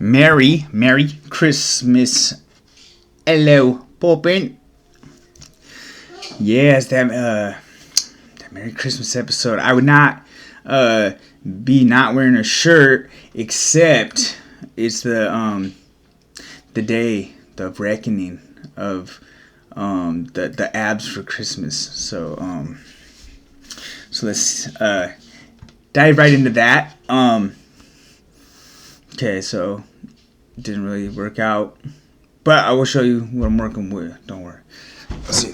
Merry Christmas. Hello, Poppin'. Yes, that Merry Christmas episode. I would not be not wearing a shirt, except it's the day of reckoning of the abs for Christmas. So let's dive right into that. Okay, so it didn't really work out, but I will show you what I'm working with. Don't worry. Let's see.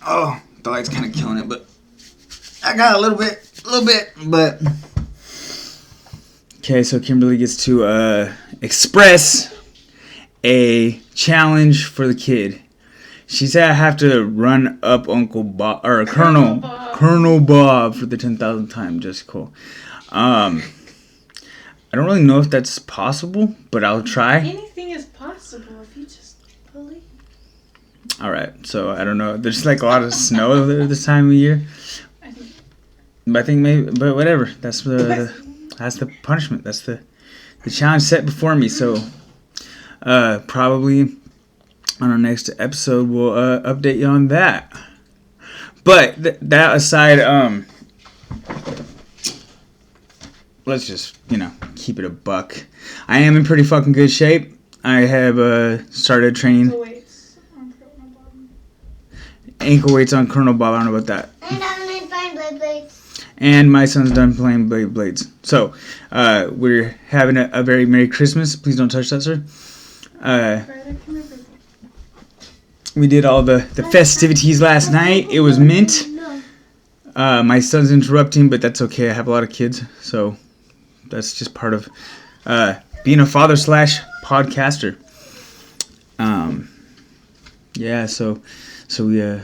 Oh, the light's kind of killing it, but I got a little bit, but okay. So Kimberly gets to express a challenge for the kid. She said I have to run up Uncle Bob or Colonel Bob for the 10,000th time. Just cool. I don't really know if that's possible, but I'll try. Anything is possible if you just believe. Alright, so I don't know. There's like a lot of snow this time of year. But I think maybe, but whatever. That's the punishment. That's the challenge set before me. So probably on our next episode we'll update you on that. But that aside, let's just, keep it a buck. I am in pretty fucking good shape. I have started training. Ankle weights on Colonel Bob. I don't know about that. And I'm playing Blade Blades. And my son's done playing Blades. So, we're having a very Merry Christmas. Please don't touch that, sir. We did all the festivities last night. It was mint. My son's interrupting, but that's okay. I have a lot of kids, so that's just part of being a father / podcaster. Yeah, so we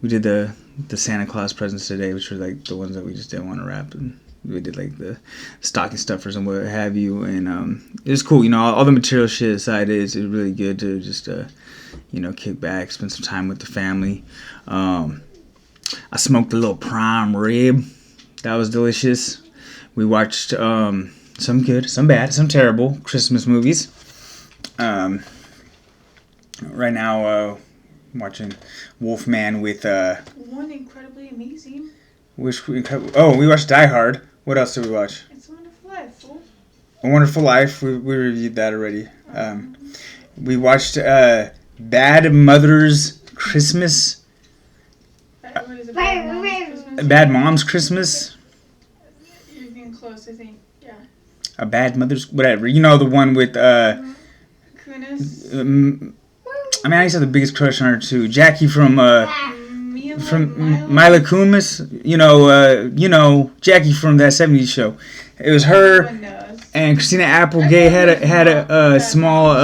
did the Santa Claus presents today, which were like the ones that we just didn't want to wrap, and we did like the stocking stuffers and what have you, and it was cool. All the material shit aside, it's really good to just kick back, spend some time with the family. I smoked a little prime rib. That was delicious. We watched some good, some bad, some terrible Christmas movies. Right now, watching Wolfman with... One incredibly amazing. we watched Die Hard. What else did we watch? It's a Wonderful Life, fool. A Wonderful Life. We reviewed that already. We watched Bad Mother's Christmas. Bad Mom's Christmas. You're getting close, I think. Yeah. A Bad Mother's... Whatever. The one with... Kunis. I used to have the biggest crush on her, too. Jackie from Mila Kunis. Jackie from that 70s show. It was her and Christina Applegate had a small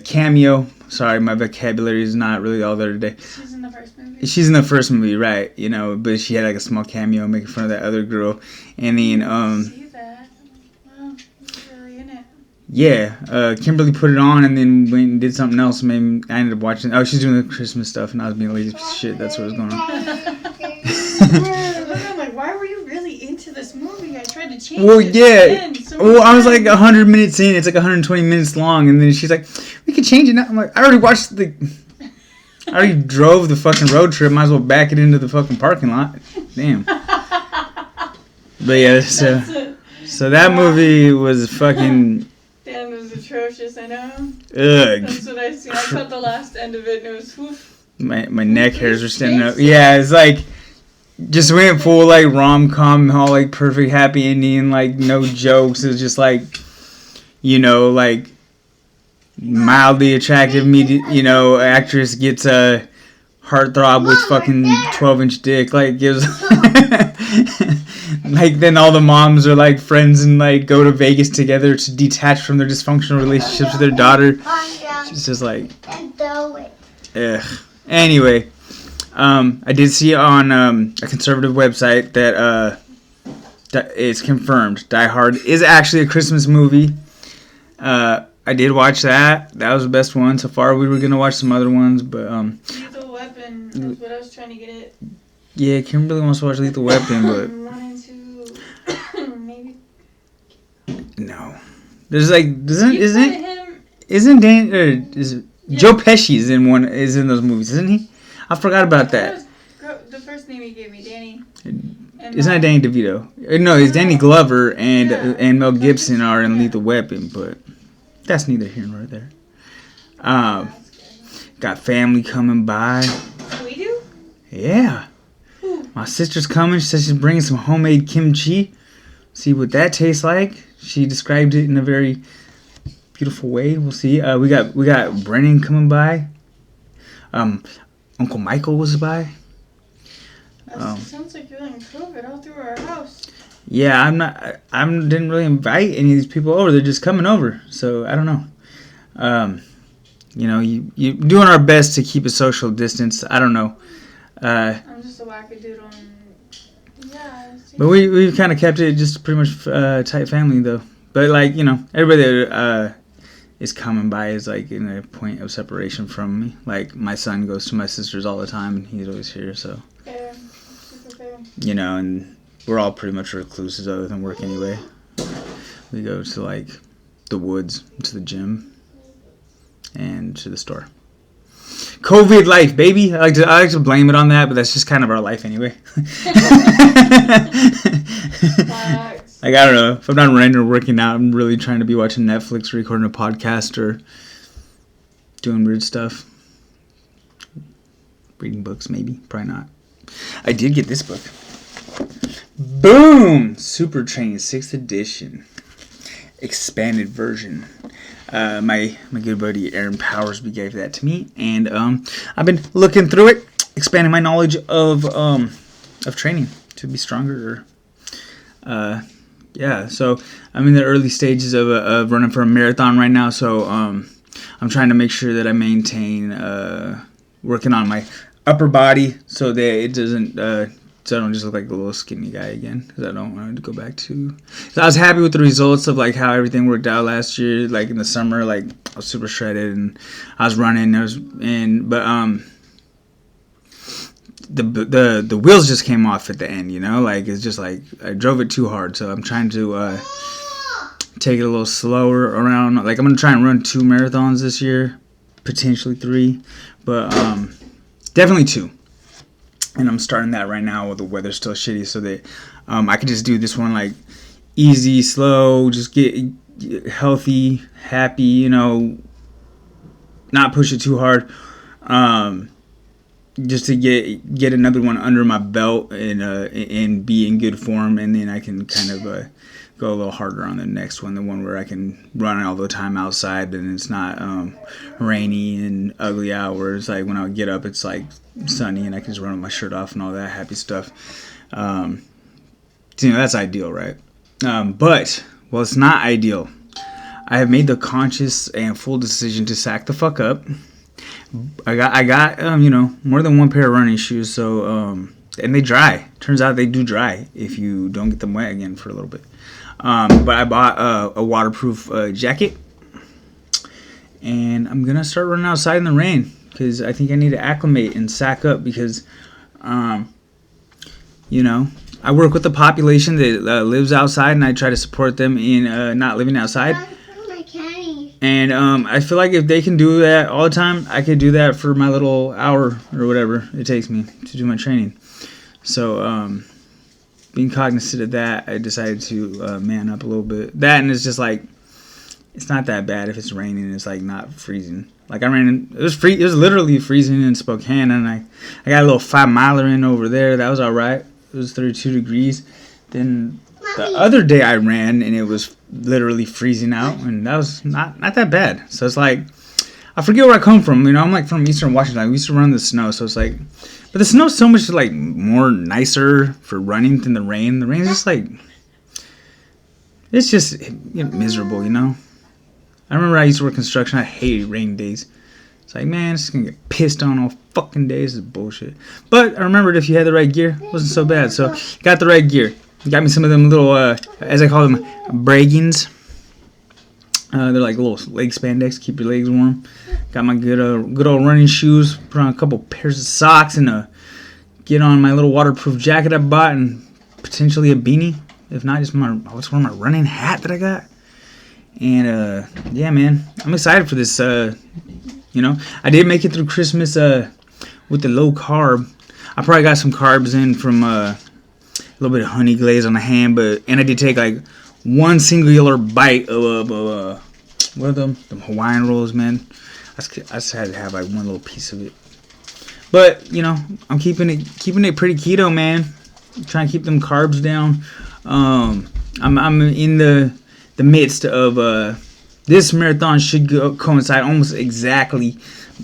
cameo. Sorry, my vocabulary is not really all there today. She's in the first movie. She's in the first movie, right? But she had like a small cameo making fun of that other girl, and then See that? Wow, she's really in it. Yeah, Kimberly put it on, and then went and did something else. Maybe I ended up watching. Oh, she's doing the Christmas stuff, and I was being a lazy piece of shit. That's what was going on. I'm like, why were you really into this movie? I tried to change Well, it. yeah. I was like 100 minutes in. It's like 120 minutes long, and then she's like, "We could change it now." I'm like, "I already watched I already drove the fucking road trip. Might as well back it into the fucking parking lot." Damn. But yeah, so that movie was fucking. Damn, it was atrocious. I know. Ugh. That's what I seen. I caught the last end of it, and it was. Woof. My neck hairs are standing up. Yeah, it's like. Just went full like rom-com, all like perfect happy ending, like no jokes. It was just like, like mildly attractive, actress gets a heartthrob with fucking 12-inch dick. Like gives, like then all the moms are like friends and like go to Vegas together to detach from their dysfunctional relationships with their daughter. It's just like, ugh. Anyway. I did see on a conservative website that it's confirmed Die Hard is actually a Christmas movie. I did watch that. That was the best one so far. We were gonna watch some other ones, but Lethal Weapon is what I was trying to get it. Yeah, Kimberly wants to watch Lethal Weapon, but 1 and 2, maybe. No. There's like Him. isn't Dan or is Joe Pesci is in those movies, isn't he? I forgot about that. The first name he gave me, Danny. Isn't that Danny DeVito? No, it's Danny Glover and Mel Gibson are in Lethal Weapon, but that's neither here nor there. Got family coming by. We do? Yeah. My sister's coming. She says she's bringing some homemade kimchi. See what that tastes like. She described it in a very beautiful way. We'll see. We got Brennan coming by. Uncle Michael was by. Sounds like you're letting COVID all through our house. Yeah, I didn't really invite any of these people over. They're just coming over. So I don't know. You doing our best to keep a social distance. I don't know. I'm just a wackadoodle. But we've kind of kept it just pretty much tight family though. But like everybody that is coming by is like in a point of separation from me. Like my son goes to my sister's all the time and he's always here. So fair. Super fair. And we're all pretty much recluses other than work anyway. We go to like the woods, to the gym, and to the store. COVID life, baby. I like to blame it on that, but that's just kind of our life anyway. Like, I don't know. If I'm not running or working out, I'm really trying to be watching Netflix, recording a podcast, or doing weird stuff. Reading books, maybe. Probably not. I did get this book. Boom! Super Train 6th edition. Expanded version. My good buddy Aaron Powersby gave that to me, and I've been looking through it, expanding my knowledge of training to be stronger. So I'm in the early stages of running for a marathon right now. So I'm trying to make sure that I maintain working on my upper body so that it doesn't. So I don't just look like a little skinny guy again, because I don't want to go back to. So I was happy with the results of like how everything worked out last year. Like in the summer, like I was super shredded and I was running. The wheels just came off at the end. Like it's just like I drove it too hard. So I'm trying to take it a little slower around. Like I'm gonna try and run 2 marathons this year, potentially 3, but definitely 2. And I'm starting that right now while the weather's still shitty, so that I can just do this one like easy, slow, just get healthy, happy, not push it too hard, just to get another one under my belt and be in good form, and then I can kind of go a little harder on the next one, the one where I can run all the time outside and it's not rainy and ugly out, like when I get up it's like sunny and I can just run with my shirt off and all that happy stuff. That's ideal, right? But it's not ideal. I have made the conscious and full decision to sack the fuck up. I got more than one pair of running shoes, so and they dry. Turns out they do dry if you don't get them wet again for a little bit. But I bought a waterproof jacket, and I'm gonna start running outside in the rain because I think I need to acclimate and sack up because, I work with the population that lives outside, and I try to support them in not living outside. And I feel like if they can do that all the time, I could do that for my little hour or whatever it takes me to do my training. So, being cognizant of that, I decided to man up a little bit. That, and it's just like, it's not that bad if it's raining and it's like not freezing. Like it was literally freezing in Spokane, and I got a little 5-miler in over there. That was all right. It was 32 degrees. Then the other day I ran and it was literally freezing out, and that was not that bad. So it's like, I forget where I come from. I'm like from Eastern Washington. We used to run in the snow, so it's like, but the snow's so much like more nicer for running than the rain. The rain's just like, it's just miserable, I remember I used to work construction. I hated rain days. It's like, man, it's just gonna get pissed on all fucking days. This is bullshit. But I remembered if you had the right gear, it wasn't so bad. So got the right gear. Got me some of them little, as I call them, braggings. They're like little leg spandex, keep your legs warm. Got my good old running shoes. Put on a couple pairs of socks and get on my little waterproof jacket I bought, and potentially a beanie. If not, just one of my running hat that I got. And yeah, man, I'm excited for this. You know, I did make it through Christmas with the low carb. I probably got some carbs in from a little bit of honey glaze on the ham, and I did take like one singular bite of what are them Hawaiian rolls, man. I just had to have like one little piece of it. But you know, I'm keeping it pretty keto, man. I'm trying to keep them carbs down. I'm in the midst of this marathon should coincide almost exactly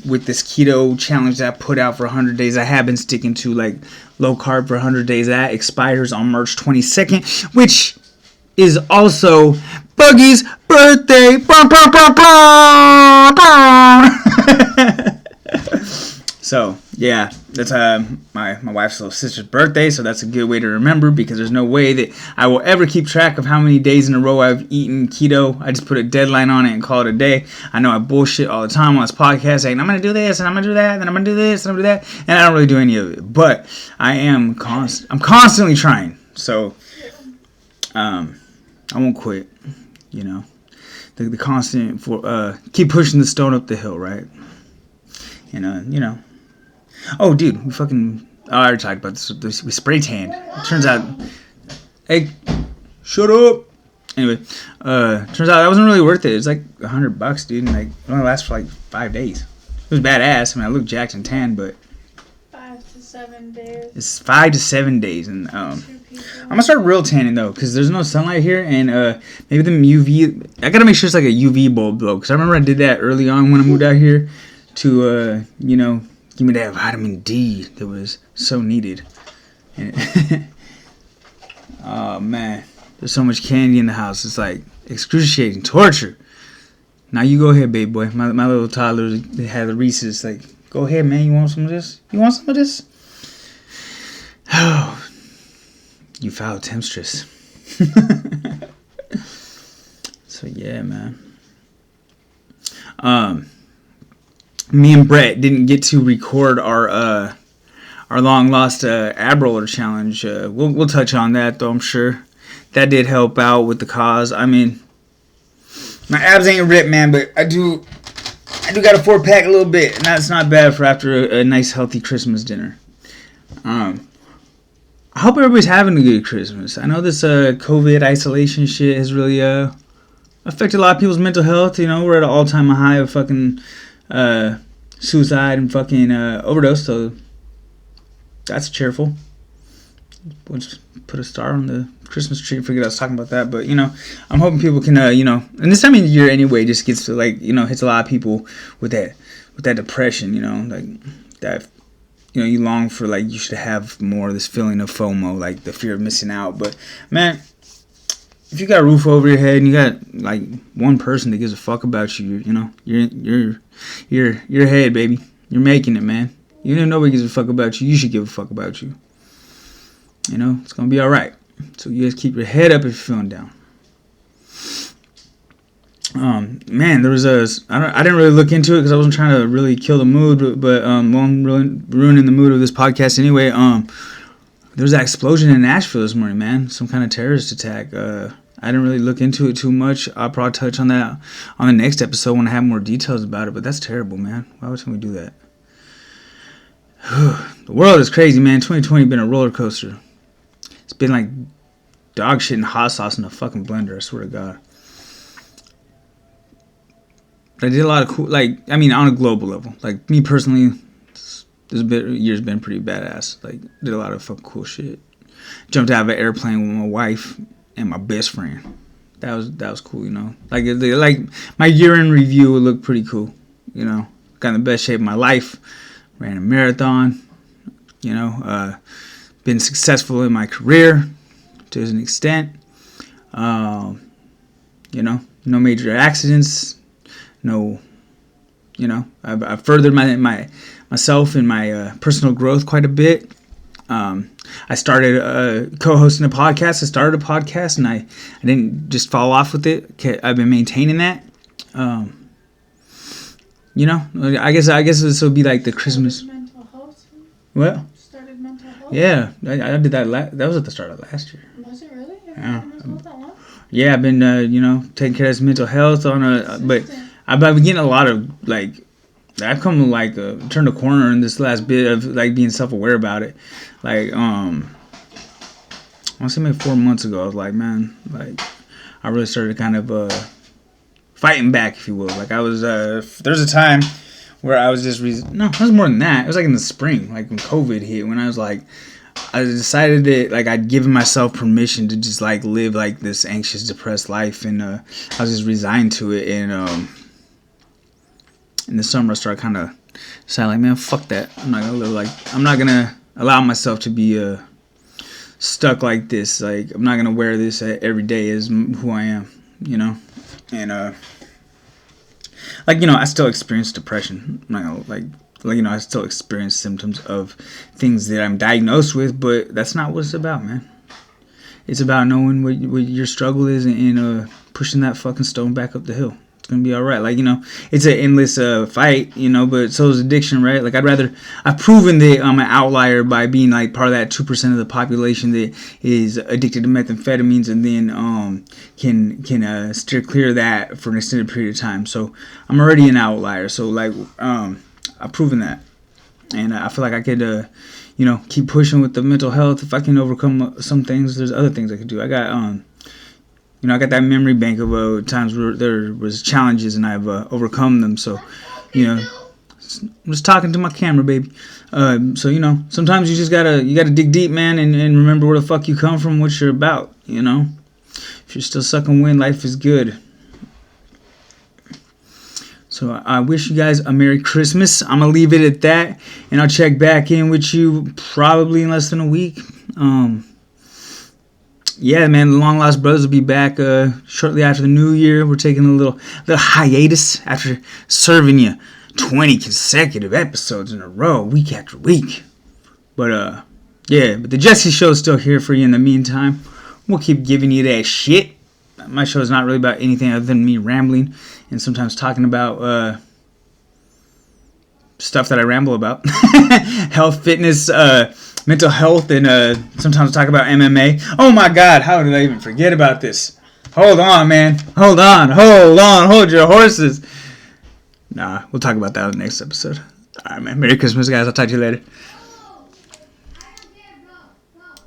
with this keto challenge that I put out for 100 days. I have been sticking to like low carb for 100 days. That expires on March 22nd, which is also Buggy's birthday. So yeah, that's my wife's little sister's birthday, so that's a good way to remember, because there's no way that I will ever keep track of how many days in a row I've eaten keto. I just put a deadline on it and call it a day. I know I bullshit all the time on this podcast saying I'm gonna do this and I'm gonna do that and I'm gonna do this and I'm gonna do that, and I don't really do any of it. But I'm constantly trying. So I won't quit. You know, the constant for keep pushing the stone up the hill, right? And you know. Oh, dude, we fucking... Oh, I already talked about this. We spray tanned. It turns out... Hey, shut up! Anyway, turns out that wasn't really worth it. It was like $100, dude, and like, it only lasts for like 5 days. It was badass. I mean, I look jacked and tan, but... 5 to 7 days. It's 5 to 7 days, and I'm gonna start real tanning, though, because there's no sunlight here, and maybe the UV... I gotta make sure it's like a UV bulb, though, because I remember I did that early on when I moved out here to, you know... Give me that vitamin D that was so needed. Oh, man. There's so much candy in the house. It's like excruciating torture. Now you go ahead, baby boy. My little toddler, they had the Reese's. Like, go ahead, man. You want some of this? You want some of this? Oh, you foul temptress. So, yeah, man. Me and Brett didn't get to record our long lost ab roller challenge. We'll touch on that, though, I'm sure. That did help out with the cause. I mean, my abs ain't ripped, man, but I do got a 4-pack a little bit, and that's not bad for after a nice healthy Christmas dinner. I hope everybody's having a good Christmas. I know this COVID isolation shit has really affected a lot of people's mental health. You know, we're at an all-time high of fucking suicide and fucking overdose, so that's cheerful. We'll just put a star on the Christmas tree. Forget I was talking about that, but you know, I'm hoping people can you know, and this time of the year anyway just gets to, like, you know, hits a lot of people with that depression, you know, like that, you know, you long for, like, you should have more of this feeling of FOMO, like the fear of missing out. But man, if you got a roof over your head and you got like one person that gives a fuck about you, you know, you're ahead, baby. You're making it, man. Even if nobody gives a fuck about you, you should give a fuck about you. You know, it's gonna be all right. So you guys keep your head up if you're feeling down. Man, there was I didn't really look into it because I wasn't trying to really kill the mood, but I'm really ruining the mood of this podcast anyway. There was that explosion in Nashville this morning, man. Some kind of terrorist attack. I didn't really look into it too much. I'll probably touch on that on the next episode when I have more details about it. But that's terrible, man. Why would somebody do that? The world is crazy, man. 2020 been a roller coaster. It's been like dog shit and hot sauce in a fucking blender, I swear to God. I did a lot of cool, like, I mean, on a global level. Like, me personally, this year's been pretty badass. Like, did a lot of fucking cool shit. Jumped out of an airplane with my wife and my best friend. That was cool, you know. Like my year in review would look pretty cool, you know. Got in the best shape of my life. Ran a marathon, you know. Been successful in my career to an extent. You know, no major accidents. No, you know, I've furthered myself in my personal growth quite a bit. I started co-hosting a podcast. I started a podcast, and I didn't just fall off with it. I've been maintaining that. You know, I guess this will be like the Christmas. Mental health? What? Started mental health? Yeah, I did that. That was at the start of last year. Was it really? Yeah. yeah, I've been taking care of his mental health but I've been getting a lot of like. I've come to like turn the corner in this last bit of like being self-aware about it. Like I want to say maybe 4 months ago, I was like, man, like I really started kind of fighting back, if you will. Like I was there's a time where I was just no, it was more than that. It was like in the spring, like when COVID hit, when I was like, I decided that like I'd given myself permission to just like live like this anxious, depressed life, and I was just resigned to it. And in the summer, I started kind of saying like, man, fuck that. I'm not gonna live like, I'm not gonna allow myself to be stuck like this. Like I'm not gonna wear this every day as who I am, and like I still experience depression. I'm not gonna like I still experience symptoms of things that I'm diagnosed with, but that's not what it's about, man. It's about knowing what your struggle is and pushing that fucking stone back up the hill. It's gonna be all right. Like it's an endless fight, but so is addiction, right? Like I've proven that I'm an outlier by being like part of that 2% of the population that is addicted to methamphetamines and then can steer clear of that for an extended period of time. So I'm already an outlier. So like I've proven that, and I feel like I could keep pushing with the mental health. If I can overcome some things, there's other things I could do. I got I got that memory bank of times where there was challenges and I've overcome them. So, I'm just talking to my camera, baby. So, sometimes you just gotta dig deep, man, and remember where the fuck you come from, what you're about, If you're still sucking wind, life is good. So I wish you guys a Merry Christmas. I'm going to leave it at that, and I'll check back in with you probably in less than a week. Yeah, man, the Long Lost Brothers will be back shortly after the new year. We're taking a little hiatus after serving you 20 consecutive episodes in a row, week after week. But the Jesse Show is still here for you in the meantime. We'll keep giving you that shit. My show is not really about anything other than me rambling and sometimes talking about stuff that I ramble about. Health, fitness, mental health, and sometimes talk about MMA. Oh my God, how did I even forget about this? Hold on, man. Hold on. Hold your horses. Nah, we'll talk about that in the next episode. All right, man. Merry Christmas, guys. I'll talk to you later.